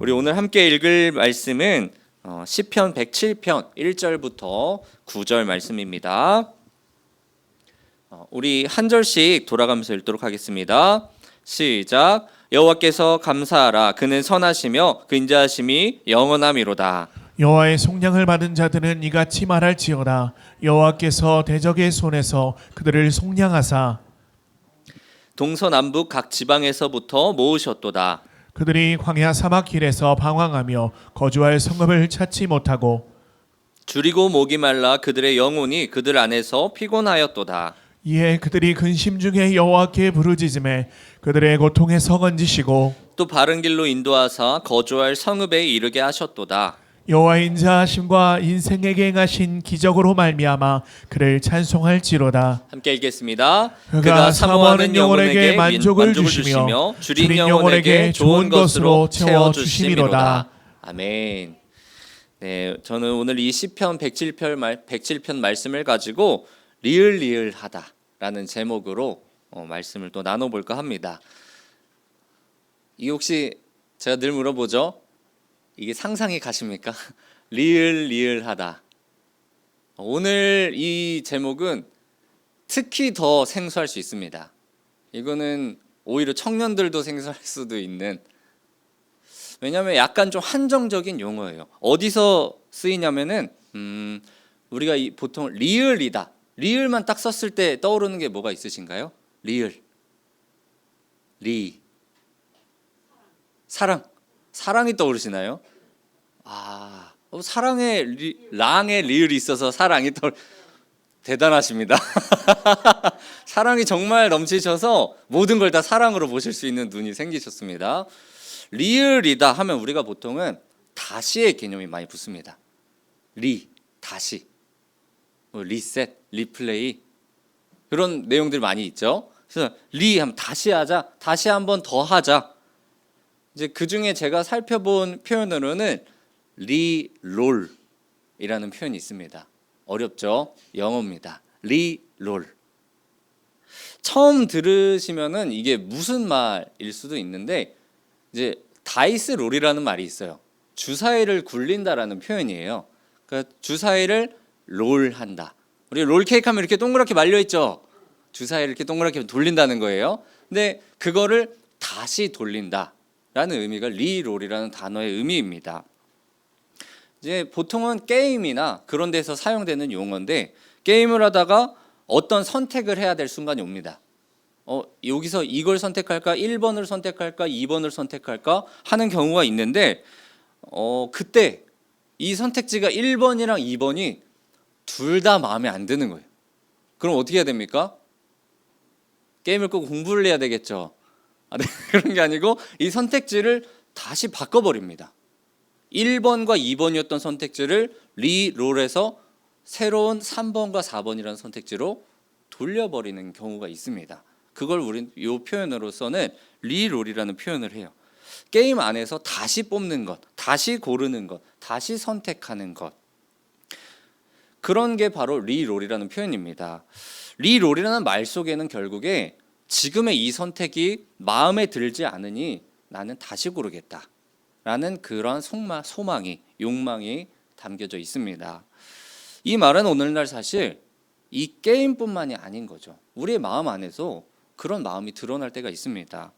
우리 오늘 함께 읽을 말씀은 시편 107편 1절부터 9절 말씀입니다. 우리 한 절씩 돌아가면서 읽도록 하겠습니다. 시작. 여호와께서 감사하라. 그는 선하시며 그 인자하심이 영원함이로다. 여호와의 속량을 받은 자들은 이같이 말할지어다. 여호와께서 대적의 손에서 그들을 속량하사 동서남북 각 지방에서부터 모으셨도다. 그들이 광야 사막 길에서 방황하며 거주할 성읍을 찾지 못하고 줄이고 목이 말라 그들의 영혼이 그들 안에서 피곤하였도다. 이에 그들이 근심 중에 여호와께 부르짖음에 그들의 고통에서 건지시고 또 바른 길로 인도하사 거주할 성읍에 이르게 하셨도다. 여호와의 인자하심과 인생에게 행하신 기적으로 말미암아 그를 찬송할지로다. 함께 읽겠습니다. 그가 사모하는 영혼에게 만족을 주시며 줄인 영혼에게 좋은 것으로 채워 주심이로다. 아멘. 네, 저는 오늘 이 시편 107편 말씀을 가지고 리을리을하다라는 제목으로 말씀을 또 나눠볼까 합니다. 이게 혹시 제가 늘 물어보죠. 이게 상상이 가십니까? 리을리을하다. 오늘 이 제목은 특히 더 생소할 수 있습니다. 이거는 오히려 청년들도 생소할 수도 있는, 왜냐하면 약간 좀 한정적인 용어예요. 어디서 쓰이냐면은 우리가 보통 리을이다, 리을만 딱 썼을 때 떠오르는 게 뭐가 있으신가요? 리을, 리, 사랑이 떠오르시나요? 사랑의 랑의 리을이 있어서 사랑이 대단하십니다. 사랑이 정말 넘치셔서 모든 걸 다 사랑으로 보실 수 있는 눈이 생기셨습니다. 리을이다 하면 우리가 보통은 다시의 개념이 많이 붙습니다. 다시, 리셋, 리플레이, 그런 내용들 많이 있죠. 그래서 하면 다시 하자, 다시 한번 더 하자. 이제 그 중에 제가 살펴본 표현으로는 리롤이라는 표현이 있습니다. 어렵죠? 영어입니다. 리롤. 처음 들으시면은 이게 무슨 말일 수도 있는데, 이제 다이스 롤이라는 말이 있어요. 주사위를 굴린다라는 표현이에요. 그러니까 주사위를 롤한다. 우리 롤케이크 하면 이렇게 동그랗게 말려 있죠. 주사위를 이렇게 동그랗게 돌린다는 거예요. 근데 그거를 다시 돌린다 라는 의미가 리롤이라는 단어의 의미입니다. 이제 보통은 게임이나 그런 데서 사용되는 용어인데, 게임을 하다가 어떤 선택을 해야 될 순간이 옵니다. 여기서 이걸 선택할까, 1번을 선택할까, 2번을 선택할까 하는 경우가 있는데, 그때 이 선택지가 1번이랑 2번이 둘 다 마음에 안 드는 거예요. 그럼 어떻게 해야 됩니까? 게임을 꼭 공부를 해야 되겠죠. 네, 그런 게 아니고 이 선택지를 다시 바꿔버립니다. 1번과 2번이었던 선택지를 리롤해서 새로운 3번과 4번이라는 선택지로 돌려버리는 경우가 있습니다. 그걸 우린 이 표현으로서는 리롤이라는 표현을 해요. 게임 안에서 다시 뽑는 것, 다시 고르는 것, 다시 선택하는 것, 그런 게 바로 리롤이라는 표현입니다. 리롤이라는 말 속에는 결국에 지금의 이 선택이 마음에 들지 않으니 나는 다시 고르겠다 라는 그런 소망이, 욕망이 담겨져 있습니다. 이 말은 오늘날 사실 이 게임뿐만이 아닌 거죠. 우리의 마음 안에서 그런 마음이 드러날 때가 있습니다.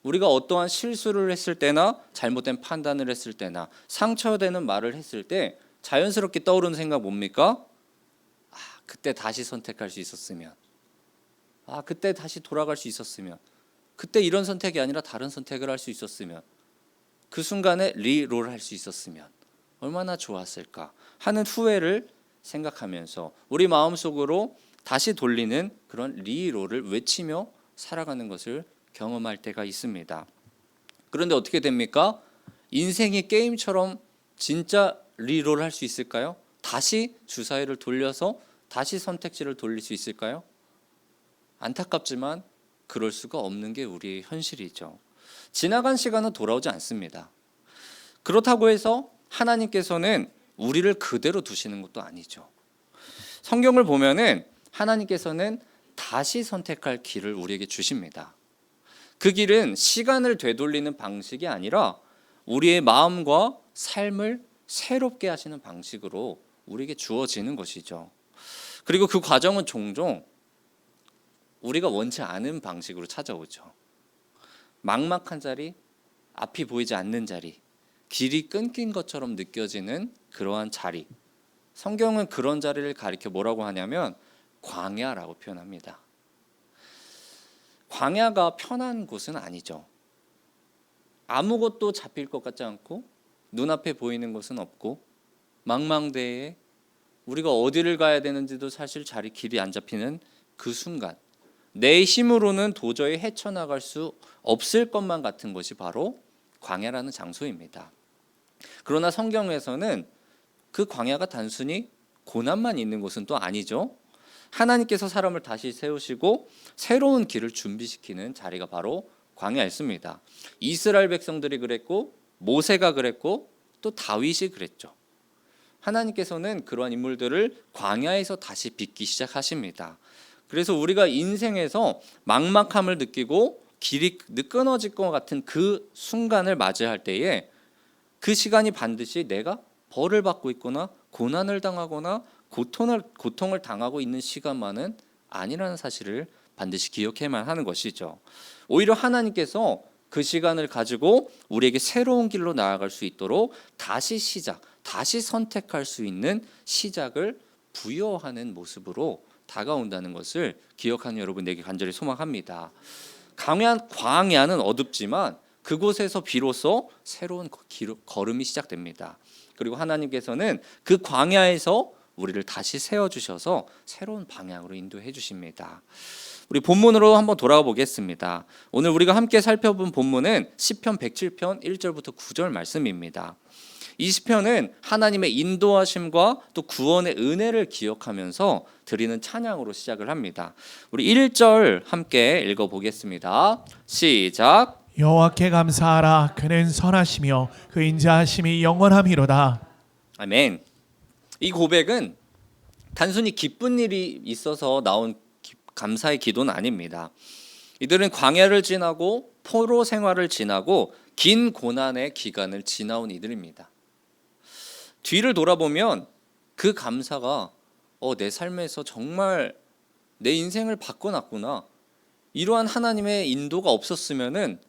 우리가 어떠한 실수를 했을 때나 잘못된 판단을 했을 때나 상처되는 말을 했을 때 자연스럽게 떠오르는 생각 뭡니까? 그때 다시 선택할 수 있었으면, 그때 다시 돌아갈 수 있었으면, 그때 이런 선택이 아니라 다른 선택을 할 수 있었으면, 그 순간에 리롤 할 수 있었으면 얼마나 좋았을까 하는 후회를 생각하면서 우리 마음속으로 다시 돌리는 그런 리롤을 외치며 살아가는 것을 경험할 때가 있습니다. 그런데 어떻게 됩니까? 인생이 게임처럼 진짜 리롤 할 수 있을까요? 다시 주사위를 돌려서 다시 선택지를 돌릴 수 있을까요? 안타깝지만 그럴 수가 없는 게 우리의 현실이죠. 지나간 시간은 돌아오지 않습니다. 그렇다고 해서 하나님께서는 우리를 그대로 두시는 것도 아니죠. 성경을 보면은 하나님께서는 다시 선택할 길을 우리에게 주십니다. 그 길은 시간을 되돌리는 방식이 아니라 우리의 마음과 삶을 새롭게 하시는 방식으로 우리에게 주어지는 것이죠. 그리고 그 과정은 종종 우리가 원치 않은 방식으로 찾아오죠. 막막한 자리, 앞이 보이지 않는 자리, 길이 끊긴 것처럼 느껴지는 그러한 자리. 성경은 그런 자리를 가리켜 뭐라고 하냐면 광야라고 표현합니다. 광야가 편한 곳은 아니죠. 아무것도 잡힐 것 같지 않고 눈앞에 보이는 것은 없고 망망대해에 우리가 어디를 가야 되는지도 사실 길이 안 잡히는 그 순간, 내 힘으로는 도저히 헤쳐나갈 수 없을 것만 같은 것이 바로 광야라는 장소입니다. 그러나 성경에서는 그 광야가 단순히 고난만 있는 곳은 또 아니죠. 하나님께서 사람을 다시 세우시고 새로운 길을 준비시키는 자리가 바로 광야였습니다. 이스라엘 백성들이 그랬고 모세가 그랬고 또 다윗이 그랬죠. 하나님께서는 그러한 인물들을 광야에서 다시 빚기 시작하십니다. 그래서 우리가 인생에서 막막함을 느끼고 길이 끊어질 것 같은 그 순간을 맞이할 때에 그 시간이 반드시 내가 벌을 받고 있거나 고난을 당하거나 고통을 당하고 있는 시간만은 아니라는 사실을 반드시 기억해야만 하는 것이죠. 오히려 하나님께서 그 시간을 가지고 우리에게 새로운 길로 나아갈 수 있도록 다시 선택할 수 있는 시작을 부여하는 모습으로 다가온다는 것을 기억하는 여러분에게 간절히 소망합니다. 광야는 어둡지만 그곳에서 비로소 새로운 걸음이 시작됩니다. 그리고 하나님께서는 그 광야에서 우리를 다시 세워주셔서 새로운 방향으로 인도해 주십니다. 우리 본문으로 한번 돌아가 보겠습니다. 오늘 우리가 함께 살펴본 본문은 시편 107편 1절부터 9절 말씀입니다. 이 시편은 하나님의 인도하심과 또 구원의 은혜를 기억하면서 드리는 찬양으로 시작을 합니다. 우리 1절 함께 읽어보겠습니다. 시작. 여호와께 감사하라. 그는 선하시며 그 인자하심이 영원함이로다. 아멘. 이 고백은 단순히 기쁜 일이 있어서 나온 감사의 기도는 아닙니다. 이들은 광야를 지나고 포로 생활을 지나고 긴 고난의 기간을 지나온 이들입니다. 뒤를 돌아보면 그 감사가 내 삶에서 정말 내 인생을 바꿔놨구나. 이러한 하나님의 인도가 없었으면은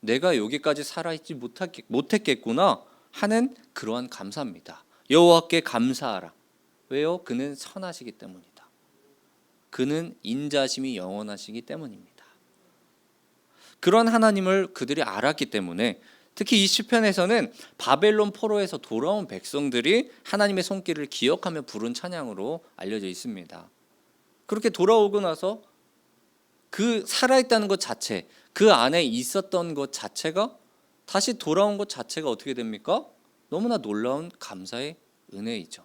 내가 여기까지 살아있지 못했겠구나 하는 그러한 감사입니다. 여호와께 감사하라. 왜요? 그는 선하시기 때문이다. 그는 인자심이 영원하시기 때문입니다. 그런 하나님을 그들이 알았기 때문에 특히 이 시편에서는 바벨론 포로에서 돌아온 백성들이 하나님의 손길을 기억하며 부른 찬양으로 알려져 있습니다. 그렇게 돌아오고 나서 그 살아있다는 것 자체, 그 안에 있었던 것 자체가 다시 돌아온 것 자체가 어떻게 됩니까? 너무나 놀라운 감사의 은혜이죠.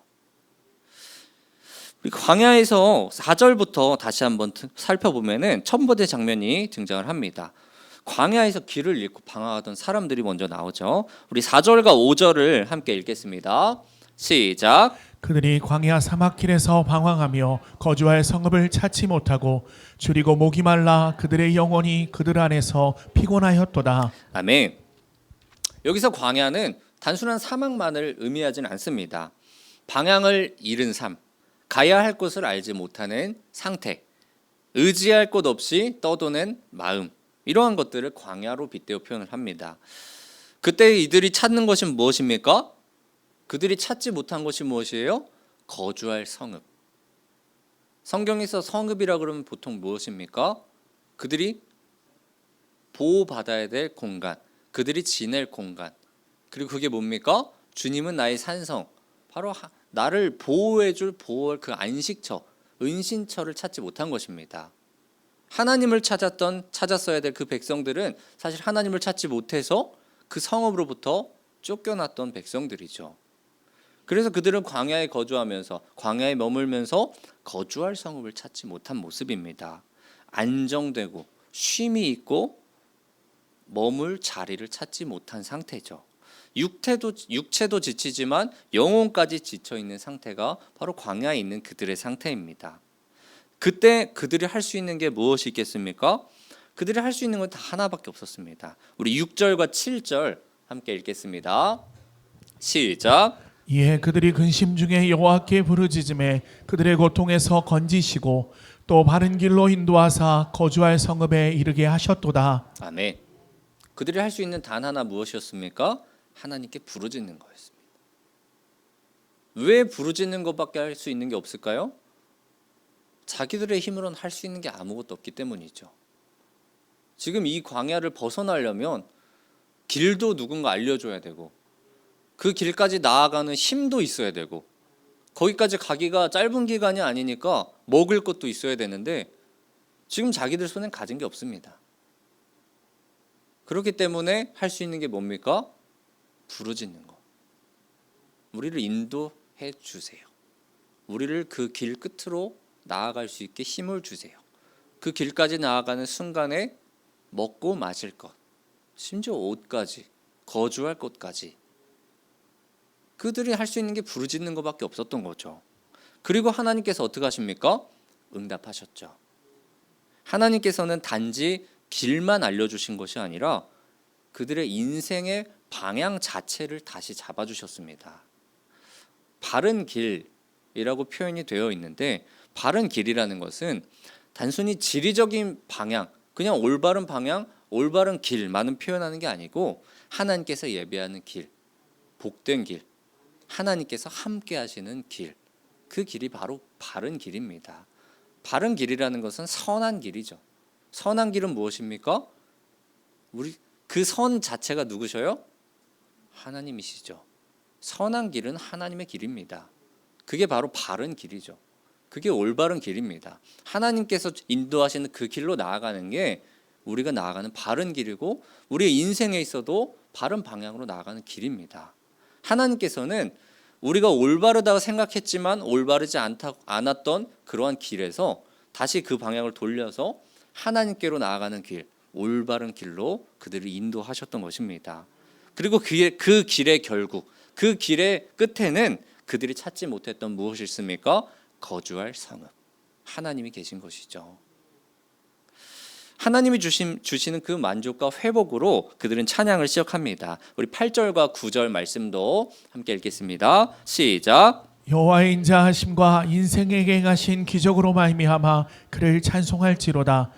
우리 광야에서 4절부터 다시 한번 살펴보면은 첫 번째 장면이 등장을 합니다. 광야에서 길을 잃고 방황하던 사람들이 먼저 나오죠. 우리 4절과 5절을 함께 읽겠습니다. 시작. 그들이 광야 사막길에서 방황하며 거주할 성읍을 찾지 못하고 줄이고 목이 말라 그들의 영혼이 그들 안에서 피곤하였도다. 아멘. 여기서 광야는 단순한 사막만을 의미하지는 않습니다. 방향을 잃은 삶, 가야 할 곳을 알지 못하는 상태, 의지할 곳 없이 떠도는 마음, 이러한 것들을 광야로 빗대어 표현을 합니다. 그때 이들이 찾는 것이 무엇입니까? 그들이 찾지 못한 것이 무엇이에요? 거주할 성읍. 성경에서 성읍이라 그러면 보통 무엇입니까? 그들이 보호받아야 될 공간, 그들이 지낼 공간. 그리고 그게 뭡니까? 주님은 나의 산성, 바로 나를 보호할 그 안식처, 은신처를 찾지 못한 것입니다. 하나님을 찾았어야 될 그 백성들은 사실 하나님을 찾지 못해서 그 성읍으로부터 쫓겨났던 백성들이죠. 그래서 그들은 광야에 거주하면서 광야에 머물면서 거주할 성읍을 찾지 못한 모습입니다. 안정되고 쉼이 있고 머물 자리를 찾지 못한 상태죠. 육체도 지치지만 영혼까지 지쳐 있는 상태가 바로 광야에 있는 그들의 상태입니다. 그때 그들이 할 수 있는 게 무엇이 있겠습니까? 그들이 할 수 있는 건 다 하나밖에 없었습니다. 우리 6절과 7절 함께 읽겠습니다. 시작. 이에 그들이 근심 중에 여호와께 부르짖음에 그들의 고통에서 건지시고 또 바른 길로 인도하사 거주할 성읍에 이르게 하셨도다. 아멘. 그들이 할 수 있는 단 하나 무엇이었습니까? 하나님께 부르짖는 거였습니다. 왜 부르짖는 것밖에 할 수 있는 게 없을까요? 자기들의 힘으로는 할 수 있는 게 아무것도 없기 때문이죠. 지금 이 광야를 벗어나려면 길도 누군가 알려줘야 되고 그 길까지 나아가는 힘도 있어야 되고 거기까지 가기가 짧은 기간이 아니니까 먹을 것도 있어야 되는데 지금 자기들 손엔 가진 게 없습니다. 그렇기 때문에 할 수 있는 게 뭡니까? 부르짖는 거. 우리를 인도해 주세요. 우리를 그 길 끝으로 나아갈 수 있게 힘을 주세요. 그 길까지 나아가는 순간에 먹고 마실 것, 심지어 옷까지, 거주할 곳까지 그들이 할 수 있는 게 부르짖는 것밖에 없었던 거죠. 그리고 하나님께서 어떻게 하십니까? 응답하셨죠. 하나님께서는 단지 길만 알려주신 것이 아니라 그들의 인생의 방향 자체를 다시 잡아주셨습니다. 바른 길이라고 표현이 되어 있는데 바른 길이라는 것은 단순히 지리적인 방향, 그냥 올바른 방향, 올바른 길만은 표현하는 게 아니고 하나님께서 예배하는 길, 복된 길, 하나님께서 함께 하시는 길, 그 길이 바로 바른 길입니다. 바른 길이라는 것은 선한 길이죠. 선한 길은 무엇입니까? 우리 그 선 자체가 누구셔요? 하나님이시죠. 선한 길은 하나님의 길입니다. 그게 바로 바른 길이죠. 그게 올바른 길입니다. 하나님께서 인도하시는 그 길로 나아가는 게 우리가 나아가는 바른 길이고 우리의 인생에 있어도 바른 방향으로 나아가는 길입니다. 하나님께서는 우리가 올바르다고 생각했지만 올바르지 않았던 그러한 길에서 다시 그 방향을 돌려서 하나님께로 나아가는 길, 올바른 길로 그들을 인도하셨던 것입니다. 그리고 그 길의 결국, 그 길의 끝에는 그들이 찾지 못했던 무엇이 있습니까? 거주할 성읍, 하나님이 계신 것이죠. 하나님이 주시는 그 만족과 회복으로 그들은 찬양을 시작합니다. 우리 8절과 9절 말씀도 함께 읽겠습니다. 시작. 여호와의 인자하심과 인생에게 행하신 기적으로 말미암아 그를 찬송할지로다.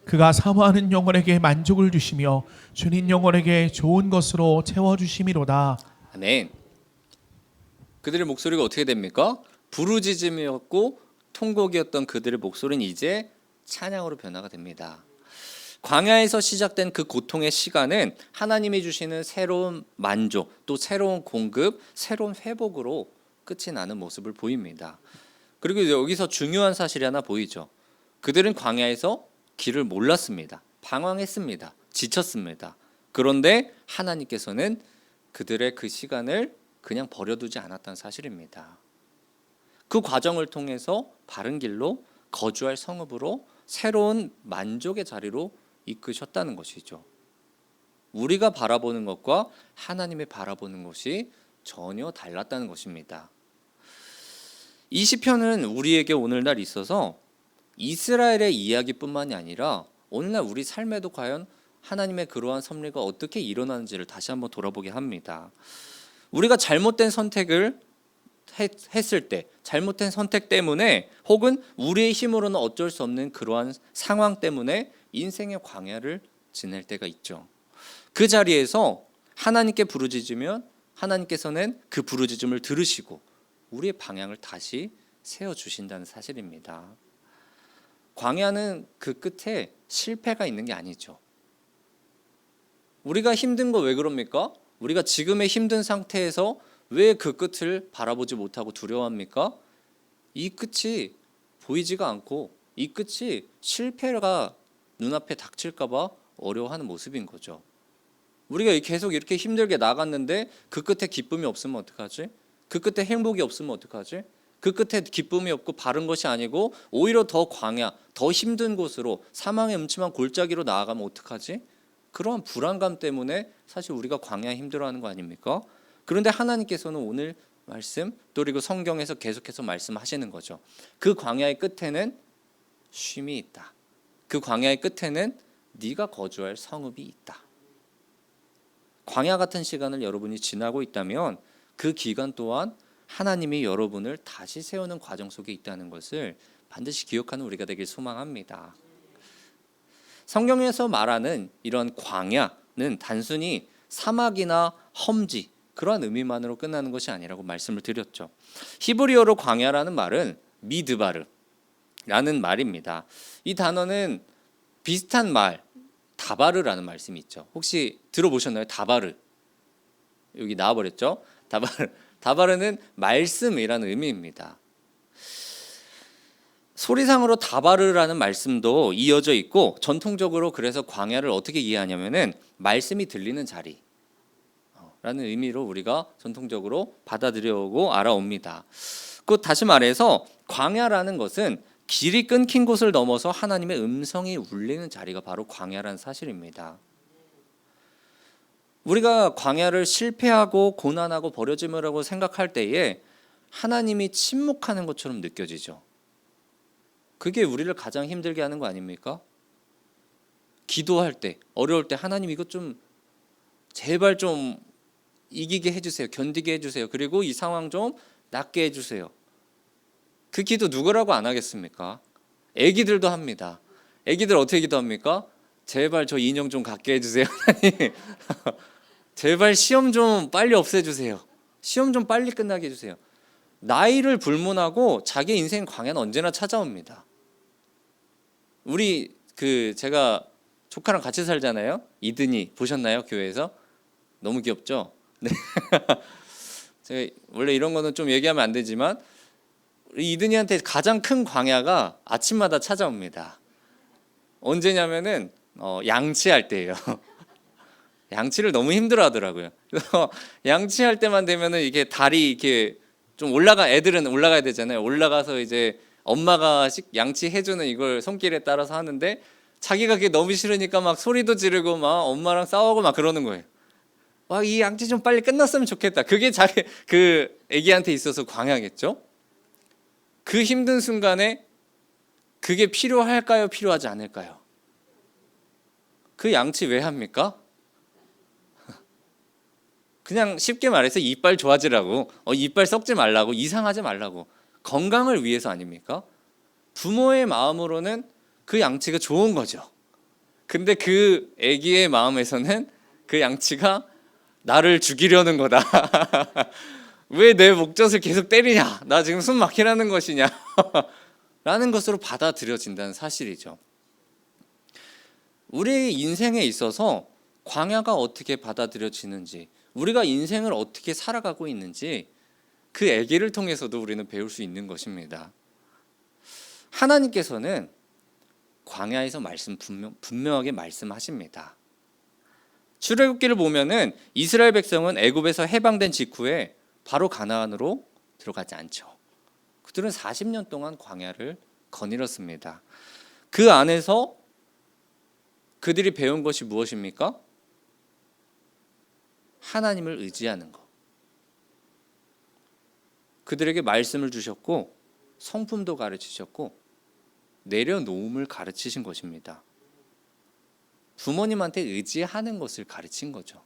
그가 사모하는 영혼에게 만족을 주시며 주님 영혼에게 좋은 것으로 채워주심이로다. 아멘. 그들의 목소리가 어떻게 됩니까? 부르짖음이었고 통곡이었던 그들의 목소리는 이제 찬양으로 변화가 됩니다. 광야에서 시작된 그 고통의 시간은 하나님이 주시는 새로운 만족, 또 새로운 공급, 새로운 회복으로 끝이 나는 모습을 보입니다. 그리고 여기서 중요한 사실이 하나 보이죠. 그들은 광야에서 길을 몰랐습니다. 방황했습니다. 지쳤습니다. 그런데 하나님께서는 그들의 그 시간을 그냥 버려두지 않았다는 사실입니다. 그 과정을 통해서 바른 길로 거주할 성읍으로 새로운 만족의 자리로 이끄셨다는 것이죠. 우리가 바라보는 것과 하나님이 바라보는 것이 전혀 달랐다는 것입니다. 이 시편은 우리에게 오늘날 있어서 이스라엘의 이야기뿐만이 아니라 오늘날 우리 삶에도 과연 하나님의 그러한 섭리가 어떻게 일어나는지를 다시 한번 돌아보게 합니다. 우리가 잘못된 선택을 했을 때, 잘못된 선택 때문에 혹은 우리의 힘으로는 어쩔 수 없는 그러한 상황 때문에 인생의 광야를 지낼 때가 있죠. 그 자리에서 하나님께 부르짖으면 하나님께서는 그 부르짖음을 들으시고 우리의 방향을 다시 세워주신다는 사실입니다. 광야는 그 끝에 실패가 있는 게 아니죠. 우리가 힘든 거 왜 그럽니까? 우리가 지금의 힘든 상태에서 왜 그 끝을 바라보지 못하고 두려워합니까? 이 끝이 보이지가 않고 이 끝이 실패가 눈앞에 닥칠까 봐 어려워하는 모습인 거죠. 우리가 계속 이렇게 힘들게 나갔는데 그 끝에 기쁨이 없으면 어떡하지? 그 끝에 행복이 없으면 어떡하지? 그 끝에 기쁨이 없고 바른 것이 아니고 오히려 더 광야, 더 힘든 곳으로 사망의 음침한 골짜기로 나아가면 어떡하지? 그러한 불안감 때문에 사실 우리가 광야에 힘들어하는 거 아닙니까? 그런데 하나님께서는 오늘 말씀 또 그리고 성경에서 계속해서 말씀하시는 거죠. 그 광야의 끝에는 쉼이 있다. 그 광야의 끝에는 네가 거주할 성읍이 있다. 광야 같은 시간을 여러분이 지나고 있다면 그 기간 또한 하나님이 여러분을 다시 세우는 과정 속에 있다는 것을 반드시 기억하는 우리가 되길 소망합니다. 성경에서 말하는 이런 광야는 단순히 사막이나 험지 그러한 의미만으로 끝나는 것이 아니라고 말씀을 드렸죠. 히브리어로 광야라는 말은 미드바르라는 말입니다. 이 단어는 비슷한 말 다바르라는 말씀이 있죠. 혹시 들어보셨나요? 다바르. 여기 나와버렸죠. 다바르는 말씀이라는 의미입니다. 소리상으로 다바르라는 말씀도 이어져 있고, 전통적으로 그래서 광야를 어떻게 이해하냐면은 말씀이 들리는 자리라는 의미로 우리가 전통적으로 받아들여오고 알아옵니다. 그 다시 말해서 광야라는 것은 길이 끊긴 곳을 넘어서 하나님의 음성이 울리는 자리가 바로 광야라는 사실입니다. 우리가 광야를 실패하고 고난하고 버려짐이라고 생각할 때에 하나님이 침묵하는 것처럼 느껴지죠. 그게 우리를 가장 힘들게 하는 거 아닙니까? 기도할 때, 어려울 때 하나님 이것 좀 제발 좀 이기게 해주세요. 견디게 해주세요. 그리고 이 상황 좀 낫게 해주세요. 그 기도 누구라고 안 하겠습니까? 애기들도 합니다. 애기들 어떻게 기도합니까? 제발 저 인형 좀 갖게 해주세요. 제발 시험 좀 빨리 없애주세요. 시험 좀 빨리 끝나게 해주세요. 나이를 불문하고 자기 인생 광야는 언제나 찾아옵니다. 우리 제가 조카랑 같이 살잖아요. 이든이 보셨나요? 교회에서? 너무 귀엽죠? 네. 제가 원래 이런 거는 좀 얘기하면 안 되지만 우리 이든이한테 가장 큰 광야가 아침마다 찾아옵니다. 언제냐면은 양치할 때예요. 양치를 너무 힘들어하더라고요. 그래서 양치할 때만 되면은 이게 다리 이렇게 좀 애들은 올라가야 되잖아요. 올라가서 이제 엄마가 양치해주는 이걸 손길에 따라서 하는데 자기가 그게 너무 싫으니까 막 소리도 지르고 막 엄마랑 싸우고 막 그러는 거예요. 와, 이 양치 좀 빨리 끝났으면 좋겠다. 그게 자기 애기한테 있어서 광야겠죠. 그 힘든 순간에 그게 필요할까요? 필요하지 않을까요? 그 양치 왜 합니까? 그냥 쉽게 말해서 이빨 좋아지라고, 이빨 썩지 말라고, 이상하지 말라고, 건강을 위해서 아닙니까? 부모의 마음으로는 그 양치가 좋은 거죠. 근데 그 아기의 마음에서는 그 양치가 나를 죽이려는 거다. 왜 내 목젖을 계속 때리냐? 나 지금 숨 막히라는 것이냐? 라는 것으로 받아들여진다는 사실이죠. 우리의 인생에 있어서 광야가 어떻게 받아들여지는지, 우리가 인생을 어떻게 살아가고 있는지 그 얘기를 통해서도 우리는 배울 수 있는 것입니다. 하나님께서는 광야에서 분명하게 말씀하십니다. 출애굽기를 보면은 이스라엘 백성은 애굽에서 해방된 직후에 바로 가나안으로 들어가지 않죠. 그들은 40년 동안 광야를 거닐었습니다. 그 안에서 그들이 배운 것이 무엇입니까? 하나님을 의지하는 것. 그들에게 말씀을 주셨고 성품도 가르치셨고 내려놓음을 가르치신 것입니다. 부모님한테 의지하는 것을 가르친 거죠.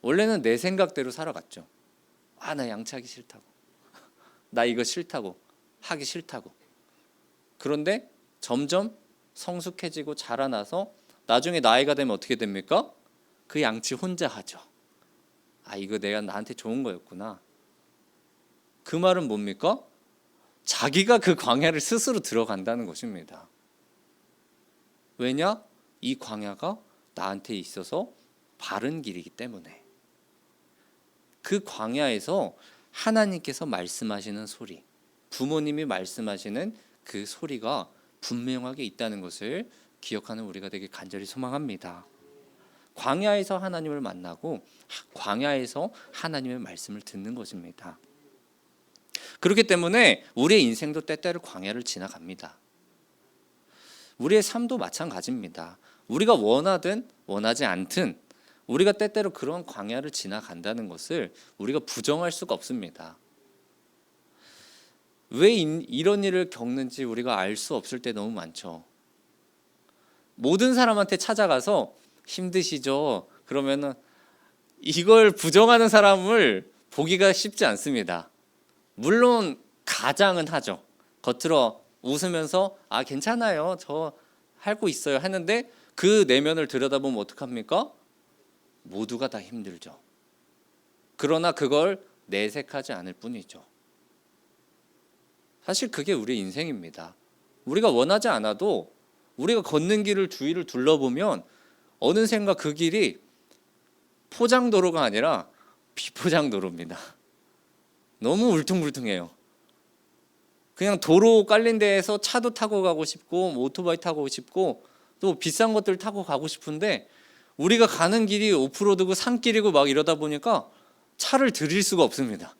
원래는 내 생각대로 살아갔죠. 나 양치하기 싫다고, 나 이거 싫다고, 하기 싫다고. 그런데 점점 성숙해지고 자라나서 나중에 나이가 되면 어떻게 됩니까? 그 양치 혼자 하죠. 이거 내가 나한테 좋은 거였구나. 그 말은 뭡니까? 자기가 그 광야를 스스로 들어간다는 것입니다. 왜냐? 이 광야가 나한테 있어서 바른 길이기 때문에. 그 광야에서 하나님께서 말씀하시는 소리, 부모님이 말씀하시는 그 소리가 분명하게 있다는 것을 기억하는 우리가 되길 간절히 소망합니다. 광야에서 하나님을 만나고 광야에서 하나님의 말씀을 듣는 것입니다. 그렇기 때문에 우리의 인생도 때때로 광야를 지나갑니다. 우리의 삶도 마찬가지입니다. 우리가 원하든 원하지 않든 우리가 때때로 그런 광야를 지나간다는 것을 우리가 부정할 수가 없습니다. 왜 이런 일을 겪는지 우리가 알 수 없을 때 너무 많죠. 모든 사람한테 찾아가서 힘드시죠? 그러면은 이걸 부정하는 사람을 보기가 쉽지 않습니다. 물론 가장은 하죠. 겉으로 웃으면서 아 괜찮아요, 저 하고 있어요 하는데 그 내면을 들여다보면 어떡합니까? 모두가 다 힘들죠. 그러나 그걸 내색하지 않을 뿐이죠. 사실 그게 우리 인생입니다. 우리가 원하지 않아도 우리가 걷는 길을 주위를 둘러보면 어느샌가 그 길이 포장도로가 아니라 비포장도로입니다. 너무 울퉁불퉁해요. 그냥 도로 깔린 데에서 차도 타고 가고 싶고 오토바이 타고 싶고 또 비싼 것들 타고 가고 싶은데 우리가 가는 길이 오프로드고 산길이고 막 이러다 보니까 차를 들일 수가 없습니다.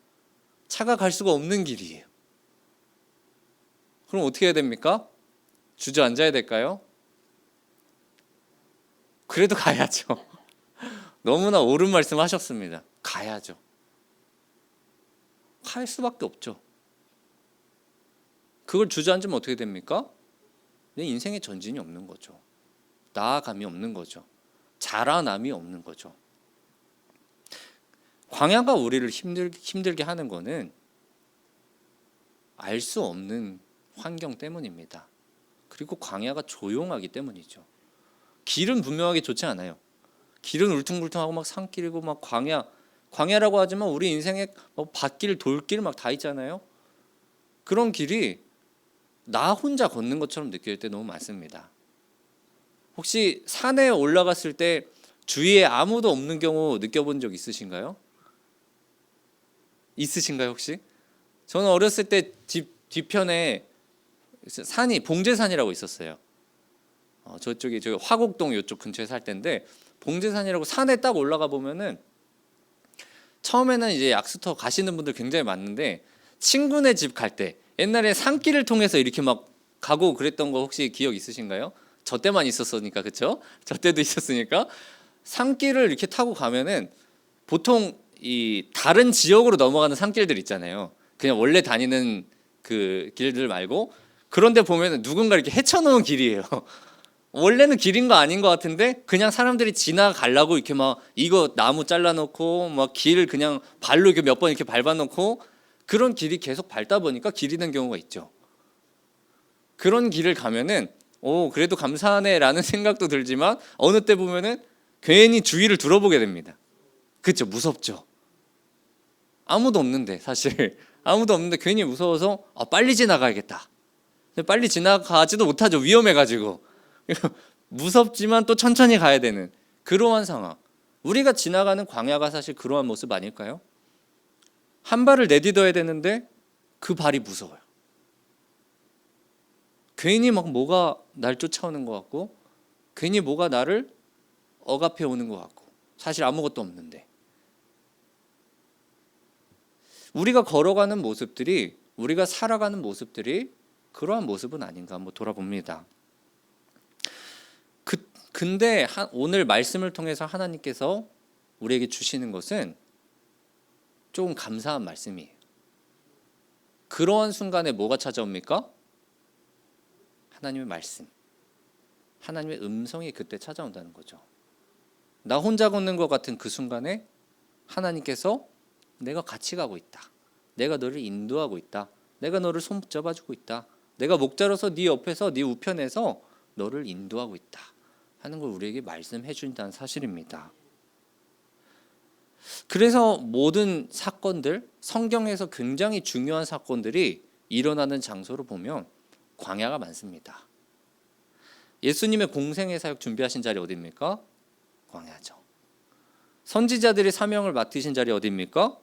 차가 갈 수가 없는 길이에요. 그럼 어떻게 해야 됩니까? 주저앉아야 될까요? 그래도 가야죠. 너무나 옳은 말씀 하셨습니다. 가야죠. 갈 수밖에 없죠. 그걸 주저앉으면 어떻게 됩니까? 내 인생에 전진이 없는 거죠. 나아감이 없는 거죠. 자라남이 없는 거죠. 광야가 우리를 힘들게 하는 거는 알 수 없는 환경 때문입니다. 그리고 광야가 조용하기 때문이죠. 길은 분명하게 좋지 않아요. 길은 울퉁불퉁하고 막 산길이고 막 광야라고 하지만 우리 인생에 뭐 밭길, 돌길 막 다 있잖아요. 그런 길이 나 혼자 걷는 것처럼 느낄 때 너무 많습니다. 혹시 산에 올라갔을 때 주위에 아무도 없는 경우 느껴본 적 있으신가요? 있으신가요 혹시? 저는 어렸을 때 집 뒤편에 산이 봉제산이라고 있었어요. 저쪽이 저 화곡동 이쪽 근처에 살 때인데 봉제산이라고 산에 딱 올라가 보면은 처음에는 이제 약수터 가시는 분들 굉장히 많은데 친구네 집 갈 때 옛날에 산길을 통해서 이렇게 막 가고 그랬던 거 혹시 기억 있으신가요? 저 때만 있었으니까 그렇죠? 저 때도 있었으니까 산길을 이렇게 타고 가면은 보통 이 다른 지역으로 넘어가는 산길들 있잖아요. 그냥 원래 다니는 그 길들 말고 그런데 보면은 누군가 이렇게 헤쳐놓은 길이에요. 원래는 길인 거 아닌 것 같은데 그냥 사람들이 지나가려고 이렇게 막 이거 나무 잘라놓고 막 길 그냥 발로 이렇게 몇 번 이렇게 밟아놓고 그런 길이 계속 밟다 보니까 길이 된 경우가 있죠. 그런 길을 가면은 그래도 감사하네라는 생각도 들지만 어느 때 보면은 괜히 주위를 둘러보게 됩니다. 그렇죠, 무섭죠. 아무도 없는데 사실 아무도 없는데 괜히 무서워서 빨리 지나가야겠다. 근데 빨리 지나가지도 못하죠. 위험해가지고. 무섭지만 또 천천히 가야 되는 그러한 상황. 우리가 지나가는 광야가 사실 그러한 모습 아닐까요? 한 발을 내딛어야 되는데 그 발이 무서워요. 괜히 막 뭐가 날 쫓아오는 것 같고 괜히 뭐가 나를 억압해 오는 것 같고 사실 아무것도 없는데 우리가 걸어가는 모습들이 우리가 살아가는 모습들이 그러한 모습은 아닌가 한번 돌아봅니다. 근데 오늘 말씀을 통해서 하나님께서 우리에게 주시는 것은 조금 감사한 말씀이에요. 그러한 순간에 뭐가 찾아옵니까? 하나님의 말씀, 하나님의 음성이 그때 찾아온다는 거죠. 나 혼자 걷는 것 같은 그 순간에 하나님께서 내가 같이 가고 있다. 내가 너를 인도하고 있다. 내가 너를 손 붙잡아주고 있다. 내가 목자로서 네 옆에서 네 우편에서 너를 인도하고 있다 하는 걸 우리에게 말씀해 준다는 사실입니다. 그래서 모든 사건들, 성경에서 굉장히 중요한 사건들이 일어나는 장소로 보면 광야가 많습니다. 예수님의 공생의 사역 준비하신 자리 어디입니까? 광야죠. 선지자들이 사명을 맡으신 자리 어디입니까?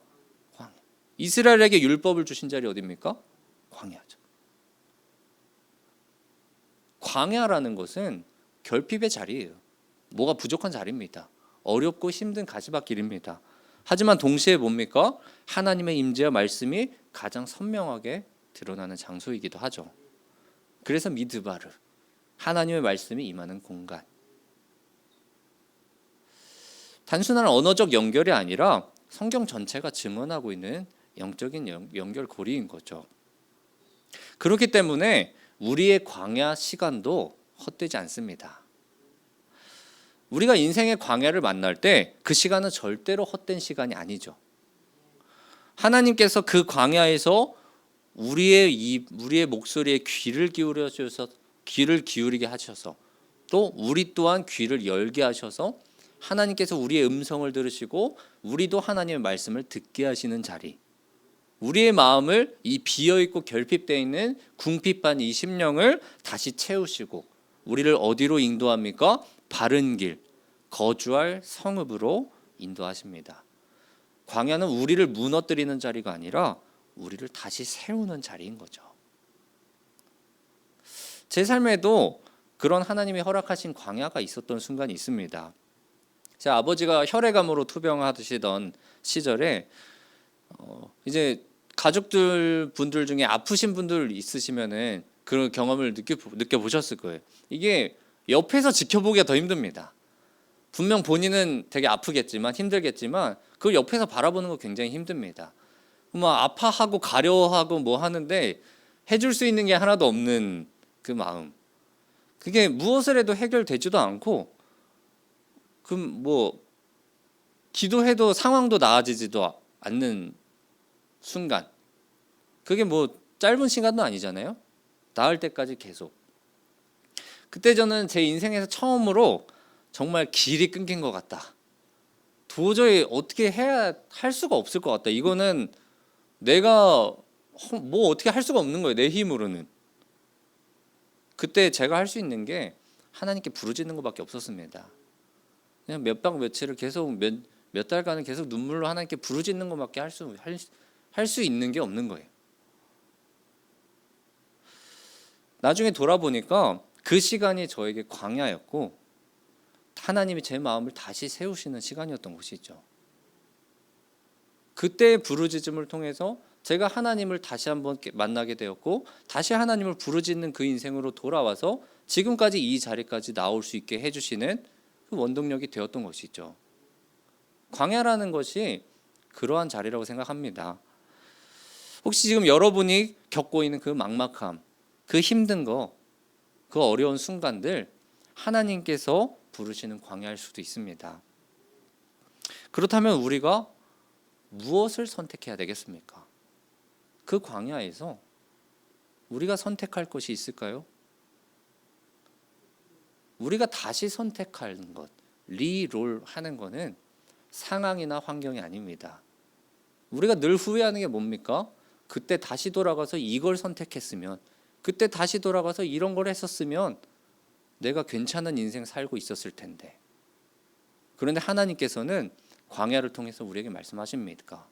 광야. 이스라엘에게 율법을 주신 자리 어디입니까? 광야죠. 광야라는 것은 결핍의 자리예요. 뭐가 부족한 자리입니다. 어렵고 힘든 가시밭길입니다. 하지만 동시에 뭡니까? 하나님의 임재와 말씀이 가장 선명하게 드러나는 장소이기도 하죠. 그래서 미드바르, 하나님의 말씀이 임하는 공간. 단순한 언어적 연결이 아니라 성경 전체가 증언하고 있는 영적인 연결고리인 거죠. 그렇기 때문에 우리의 광야 시간도 헛되지 않습니다. 우리가 인생의 광야를 만날 때 그 시간은 절대로 헛된 시간이 아니죠. 하나님께서 그 광야에서 우리의 목소리에 귀를 기울이게 하셔서 또 우리 또한 귀를 열게 하셔서 하나님께서 우리의 음성을 들으시고 우리도 하나님의 말씀을 듣게 하시는 자리, 우리의 마음을 이 비어있고 결핍되어 있는 궁핍한 이 심령을 다시 채우시고 우리를 어디로 인도합니까? 바른 길, 거주할 성읍으로 인도하십니다. 광야는 우리를 무너뜨리는 자리가 아니라 우리를 다시 세우는 자리인 거죠. 제 삶에도 그런 하나님이 허락하신 광야가 있었던 순간이 있습니다. 제 아버지가 혈액암으로 투병하시던 시절에 이제 가족들 분들 중에 아프신 분들 있으시면은 그런 경험을 느껴보셨을 거예요. 이게 옆에서 지켜보기가 더 힘듭니다. 분명 본인은 되게 아프겠지만 힘들겠지만 그걸 옆에서 바라보는 거 굉장히 힘듭니다. 막 아파하고 가려하고 뭐 하는데 해줄 수 있는 게 하나도 없는 그 마음. 그게 무엇을 해도 해결되지도 않고 그럼 뭐 기도해도 상황도 나아지지도 않는 순간. 그게 뭐 짧은 시간도 아니잖아요. 나을 때까지 계속. 그때 저는 제 인생에서 처음으로 정말 길이 끊긴 것 같다. 도저히 어떻게 해야 할 수가 없을 것 같다. 이거는 내가 뭐 어떻게 할 수가 없는 거예요. 내 힘으로는. 그때 제가 할 수 있는 게 하나님께 부르짖는 것밖에 없었습니다. 그냥 몇 박 며칠을 계속 몇 달간은 계속 눈물로 하나님께 부르짖는 것밖에 할 수 있는 게 없는 거예요. 나중에 돌아보니까 그 시간이 저에게 광야였고 하나님이 제 마음을 다시 세우시는 시간이었던 것이죠. 그때의 부르짖음을 통해서 제가 하나님을 다시 한번 만나게 되었고 다시 하나님을 부르짖는 그 인생으로 돌아와서 지금까지 이 자리까지 나올 수 있게 해주시는 그 원동력이 되었던 것이죠. 광야라는 것이 그러한 자리라고 생각합니다. 혹시 지금 여러분이 겪고 있는 그 막막함, 그 힘든 거, 그 어려운 순간들 하나님께서 부르시는 광야일 수도 있습니다. 그렇다면 우리가 무엇을 선택해야 되겠습니까? 그 광야에서 우리가 선택할 것이 있을까요? 우리가 다시 선택하는 것, 리롤하는 것은 상황이나 환경이 아닙니다. 우리가 늘 후회하는 게 뭡니까? 그때 다시 돌아가서 이걸 선택했으면, 그때 다시 돌아가서 이런 걸 했었으면 내가 괜찮은 인생 살고 있었을 텐데. 그런데 하나님께서는 광야를 통해서 우리에게 말씀하십니다.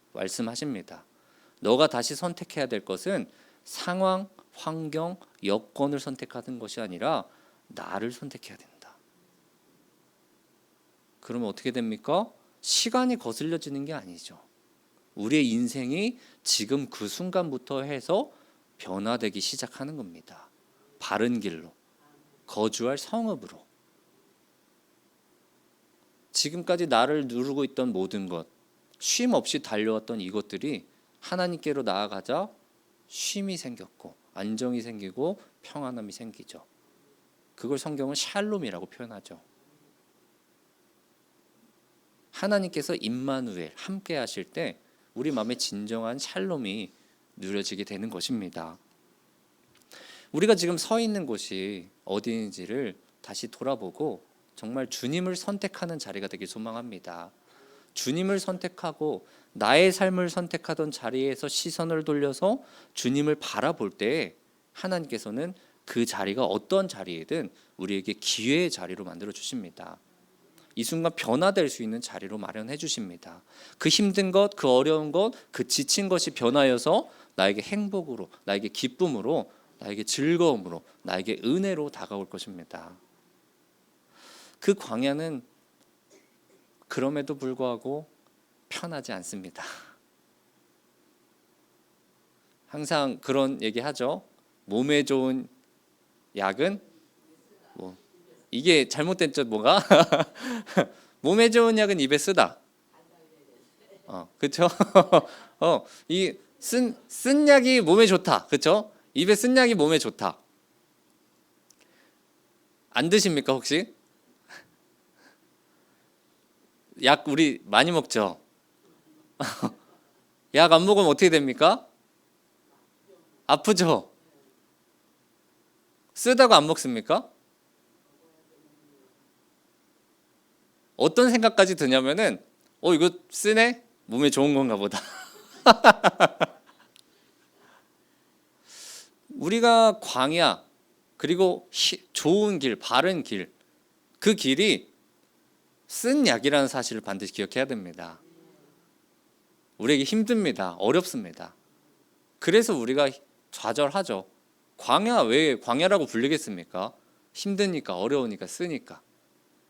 너가 다시 선택해야 될 것은 상황, 환경, 여건을 선택하는 것이 아니라 나를 선택해야 된다. 그러면 어떻게 됩니까? 시간이 거슬려지는 게 아니죠. 우리의 인생이 지금 그 순간부터 해서 변화되기 시작하는 겁니다. 바른 길로, 거주할 성읍으로. 지금까지 나를 누르고 있던 모든 것, 쉼 없이 달려왔던 이것들이 하나님께로 나아가자 쉼이 생겼고 안정이 생기고 평안함이 생기죠. 그걸 성경은 샬롬이라고 표현하죠. 하나님께서 임마누엘 함께 하실 때 우리 마음에 진정한 샬롬이 누려지게 되는 것입니다. 우리가 지금 서 있는 곳이 어디인지를 다시 돌아보고 정말 주님을 선택하는 자리가 되길 소망합니다. 주님을 선택하고 나의 삶을 선택하던 자리에서 시선을 돌려서 주님을 바라볼 때 하나님께서는 그 자리가 어떤 자리이든 우리에게 기회의 자리로 만들어 주십니다. 이 순간 변화될 수 있는 자리로 마련해 주십니다. 그 힘든 것, 그 어려운 것, 그 지친 것이 변하여서 나에게 행복으로, 나에게 기쁨으로, 나에게 즐거움으로, 나에게 은혜로 다가올 것입니다. 그 광야는 그럼에도 불구하고 편하지 않습니다. 항상 그런 얘기하죠. 몸에 좋은 약은 이게 잘못된 점 뭐가? 몸에 좋은 약은 입에 쓰다. 그렇죠? 이 쓴 약이 몸에 좋다. 그렇죠? 입에 쓴 약이 몸에 좋다. 안 드십니까 혹시? 약 우리 많이 먹죠? 약 안 먹으면 어떻게 됩니까? 아프죠? 쓰다가 안 먹습니까? 어떤 생각까지 드냐면은 이거 쓰네? 몸에 좋은 건가 보다. 우리가 광야 그리고 좋은 길, 바른 길, 그 길이 쓴 약이라는 사실을 반드시 기억해야 됩니다. 우리에게 힘듭니다. 어렵습니다. 그래서 우리가 좌절하죠. 광야 왜 광야라고 불리겠습니까? 힘드니까, 어려우니까, 쓰니까.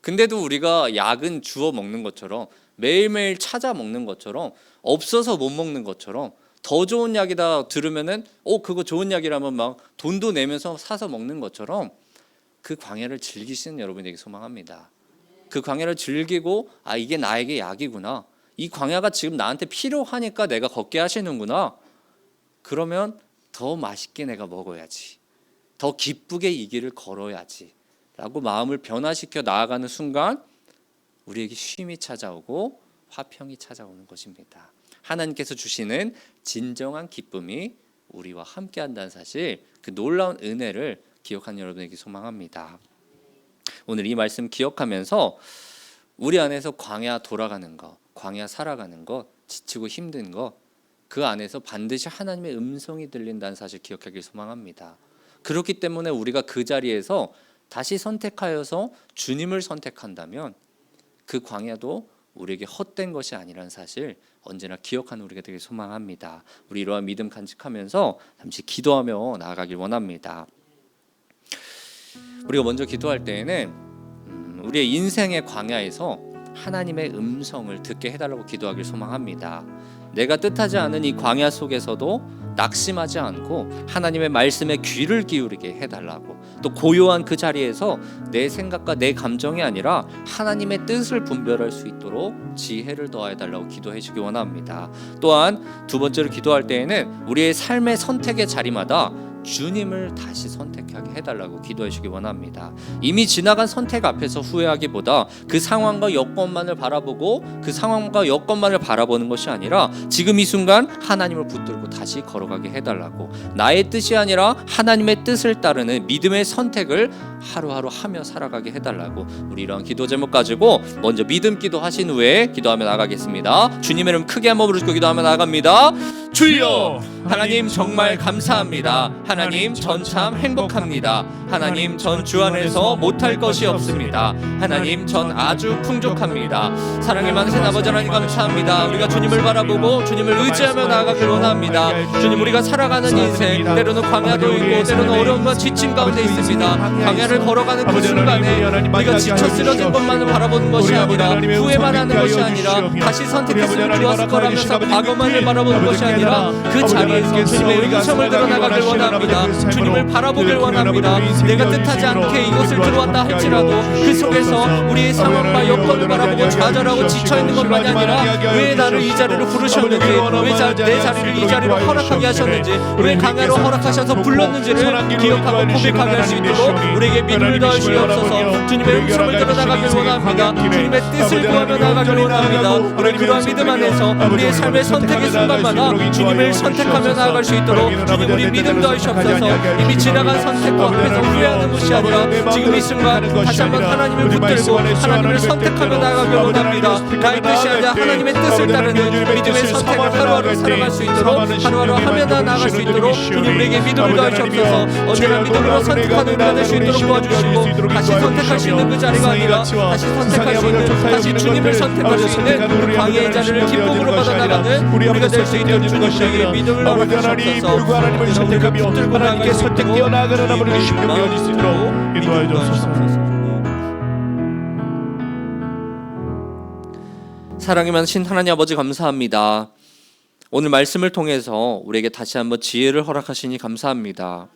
근데도 우리가 약은 주워 먹는 것처럼, 매일매일 찾아 먹는 것처럼, 없어서 못 먹는 것처럼, 더 좋은 약이다 들으면은 그거 좋은 약이라면 막 돈도 내면서 사서 먹는 것처럼, 그 광야를 즐기시는 여러분에게 소망합니다. 그 광야를 즐기고 이게 나에게 약이구나, 이 광야가 지금 나한테 필요하니까 내가 걷게 하시는구나, 그러면 더 맛있게 내가 먹어야지, 더 기쁘게 이 길을 걸어야지 라고 마음을 변화시켜 나아가는 순간 우리에게 쉼이 찾아오고 화평이 찾아오는 것입니다. 하나님께서 주시는 진정한 기쁨이 우리와 함께한다는 사실, 그 놀라운 은혜를 기억하는 여러분에게 소망합니다. 오늘 이 말씀 기억하면서 우리 안에서 광야 돌아가는 것, 광야 살아가는 것, 지치고 힘든 것, 그 안에서 반드시 하나님의 음성이 들린다는 사실 기억하길 소망합니다. 그렇기 때문에 우리가 그 자리에서 다시 선택하여서 주님을 선택한다면 그 광야도 우리에게 헛된 것이 아니라는 사실 언제나 기억하는 우리가 되길 소망합니다. 우리 이러한 믿음 간직하면서 잠시 기도하며 나아가길 원합니다. 우리가 먼저 기도할 때에는 우리의 인생의 광야에서 하나님의 음성을 듣게 해달라고 기도하길 소망합니다. 내가 뜻하지 않은 이 광야 속에서도 낙심하지 않고 하나님의 말씀에 귀를 기울이게 해달라고, 또 고요한 그 자리에서 내 생각과 내 감정이 아니라 하나님의 뜻을 분별할 수 있도록 지혜를 더해달라고 기도해 주기 원합니다. 또한 두 번째로 기도할 때에는 우리의 삶의 선택의 자리마다 주님을 다시 선택하게 해달라고 기도해 주기 원합니다. 이미 지나간 선택 앞에서 후회하기보다 그 상황과 여건만을 바라보고 그 상황과 여건만을 바라보는 것이 아니라 지금 이 순간 하나님을 붙들고 다시 걸어가게 해달라고, 나의 뜻이 아니라 하나님의 뜻을 따르는 믿음의 선택을 하루하루 하며 살아가게 해달라고, 우리 이런 기도 제목 가지고 먼저 믿음 기도하신 후에 기도하며 나가겠습니다. 주님의 이름 크게 한번 부르시고 기도하며 나갑니다. 주여, 하나님 정말 감사합니다. 하나님 전 참 행복합니다. 하나님 전 주 안에서 못할 것이 없습니다. 하나님 전 아주 풍족합니다. 사랑의 많으신 아버지 하나님 감사합니다. 우리가 주님을 바라보고 주님을 의지하며 나아가길 원합니다. 주님, 우리가 살아가는 인생 때로는 광야도 있고 때로는 어려움과 지침 가운데 있습니다. 광야를 걸어가는 그 순간에 우리가 지쳐 쓰러진 것만을 바라보는 것이 아니라, 후회만 하는 것이 아니라, 다시 선택했으면 좋았을 거라면서 과거만을 바라보는 것이 아니라 그 자리에서 주님의 음성을 들어나가길 원합니다. 주님을 바라보길 원합니다. 내가 뜻하지 않게 이곳을 들어왔다 할지라도 그 속에서 우리의 상황과 여건을 바라보고 좌절하고 지쳐있는 것만이 아니라 왜 나를 이 자리로 부르셨는지, 왜 내 자리를 이 자리로 허락하게 하셨는지, 왜 강야로 허락하셔서 불렀는지를 기억하고 고백하게 할 수 있도록 우리에게 믿음을 더하시옵소서. 주님의 음성을 들어나가길 원합니다. 주님의 뜻을 구하며 나가길 원합니다. 우리 그러한 믿음 안에서 우리의 삶의 선택의 순간마다 주님을 선택하며 나아갈 수 있도록 주님, 우리 믿음 더하시옵소서. 이미 지나간 선택과 앞에서 후회하는 것이 아니라 지금 이 순간 다시 한번 하나님을 붙들고 하나님을 선택하며 나아가길 원합니다. 나의 뜻이 아니라 하나님의 뜻을 따르는 믿음의 선택을 하루하루 살아갈 수 있도록, 하루하루 하며 나아갈 수 있도록 주님, 우리에게 믿음을 더하시옵소서. 언제나 믿음으로 선택하는 우리가 될 수 있도록 도와주시고, 다시 선택할 수 있는 그 자리가 아니라 다시 선택할 수 있는, 다시 주님을 선택할 수 있는 그 광야의 자리를 기쁨으로 받아나가는 우리가 될 수 있는 주님, 우리에게 믿음을 허락하시옵소서. 하나님을 선택하며 하나님께 선택되어 나아가는 아버지의 심령이 어디 수 있도록 인도하여 주옵소서. 사랑이 많으신 하나님 아버지 감사합니다. 오늘 말씀을 통해서 우리에게 다시 한번 지혜를 허락하시니 감사합니다.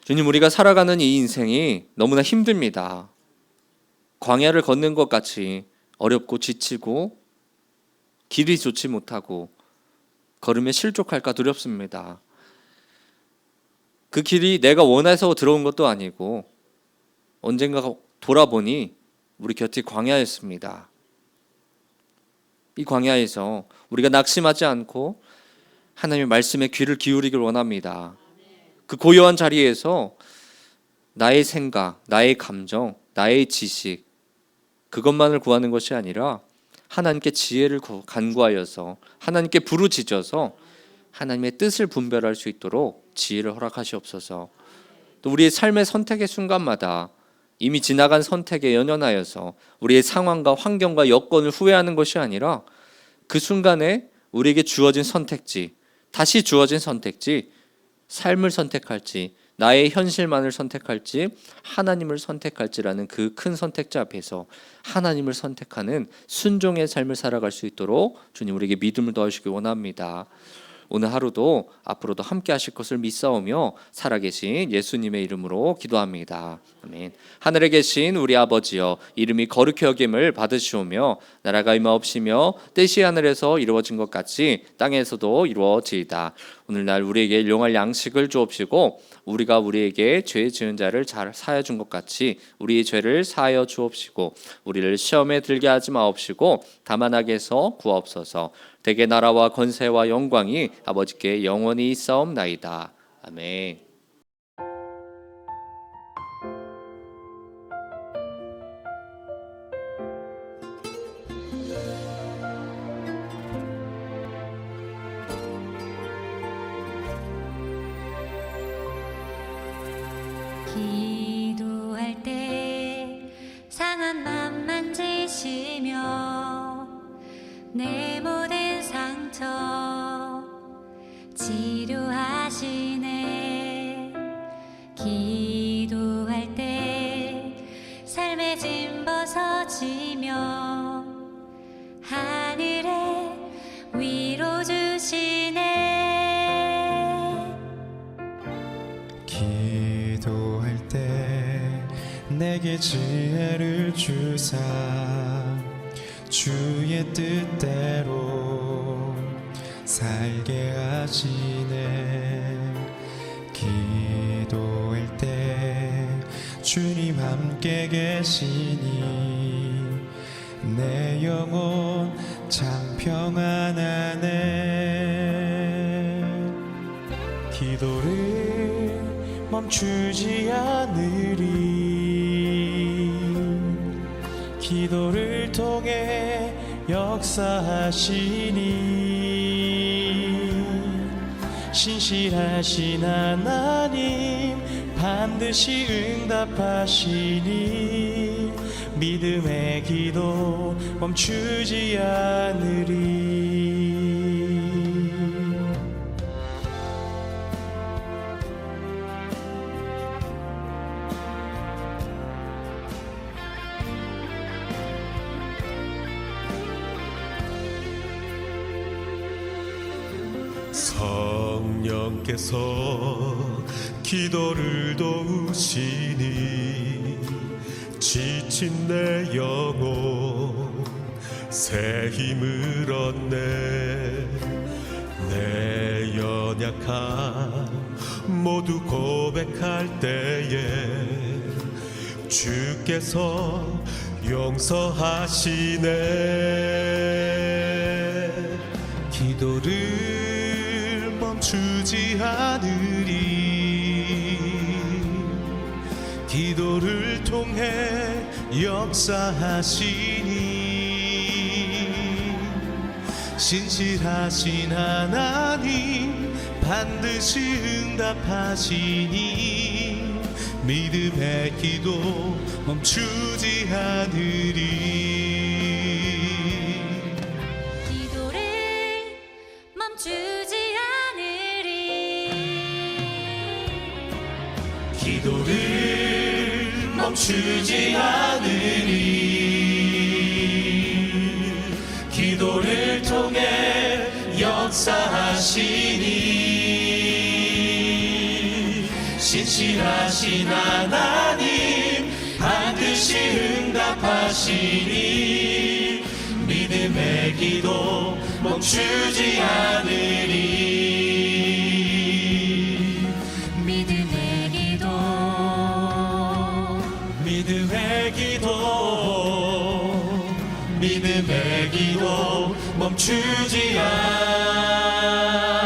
주님, 우리가 살아가는 이 인생이 너무나 힘듭니다. 광야를 걷는 것 같이 어렵고 지치고 길이 좋지 못하고 걸음에 실족할까 두렵습니다. 그 길이 내가 원해서 들어온 것도 아니고 언젠가 돌아보니 우리 곁이 광야였습니다. 이 광야에서 우리가 낙심하지 않고 하나님의 말씀에 귀를 기울이길 원합니다. 그 고요한 자리에서 나의 생각, 나의 감정, 나의 지식 그것만을 구하는 것이 아니라 하나님께 지혜를 간구하여서 하나님께 부르짖어서 하나님의 뜻을 분별할 수 있도록 지혜를 허락하시옵소서. 또 우리의 삶의 선택의 순간마다 이미 지나간 선택에 연연하여서 우리의 상황과 환경과 여건을 후회하는 것이 아니라 그 순간에 우리에게 주어진 선택지, 다시 주어진 선택지, 삶을 선택할지 나의 현실만을 선택할지 하나님을 선택할지라는 그 큰 선택자 앞에서 하나님을 선택하는 순종의 삶을 살아갈 수 있도록 주님 우리에게 믿음을 더하시기 원합니다. 오늘 하루도 앞으로도 함께 하실 것을 믿사오며 살아계신 예수님의 이름으로 기도합니다. 아멘. 하늘에 계신 우리 아버지여, 이름이 거룩히 여김을 받으시오며 나라가 임하옵시며 뜻이 하늘에서 이루어진 것 같이 땅에서도 이루어지이다. 오늘날 우리에게 일용할 양식을 주옵시고 우리가 우리에게 죄 지은 자를 잘 사하여 준 것 같이 우리의 죄를 사하여 주옵시고 우리를 시험에 들게 하지 마옵시고 다만 악에서 구하옵소서. 대개 나라와 권세와 영광이 아버지께 영원히 있사옵나이다. 아멘. 기도할 때 상한 맘 만지시며 내 모든 상처 치료하시네. 기도할 때 삶의 짐 벗어지며 하늘에 위로 주시네. 기도할 때 내게 지혜를 주사 주의 뜻대로 살게 하시네. 기도할 때 주님 함께 계시니 내 영혼 참 평안하네. 기도를 멈추지 않으리. 기도를 통해 역사하시니 신실하신 하나님 반드시 응답하시니 믿음의 기도 멈추지 않으리. 성령께서 기도를 도우시니 지친 내 영혼 새 힘을 얻네. 내 연약함 모두 고백할 때에 주께서 용서하시네. 기도를 멈추지 않으리. 기도를 통해 역사하시니 신실하신 하나님 반드시 응답하시니 믿음의 기도 멈추지 않으리. 기도를 멈추지 기도를 멈추지 않으리. 기도를 통해 역사하시니 신실하신 하나님 반드시 응답하시니 믿음의 기도 멈추지 않으리. 믿음의 기도 믿음의 기도 멈추지 않으리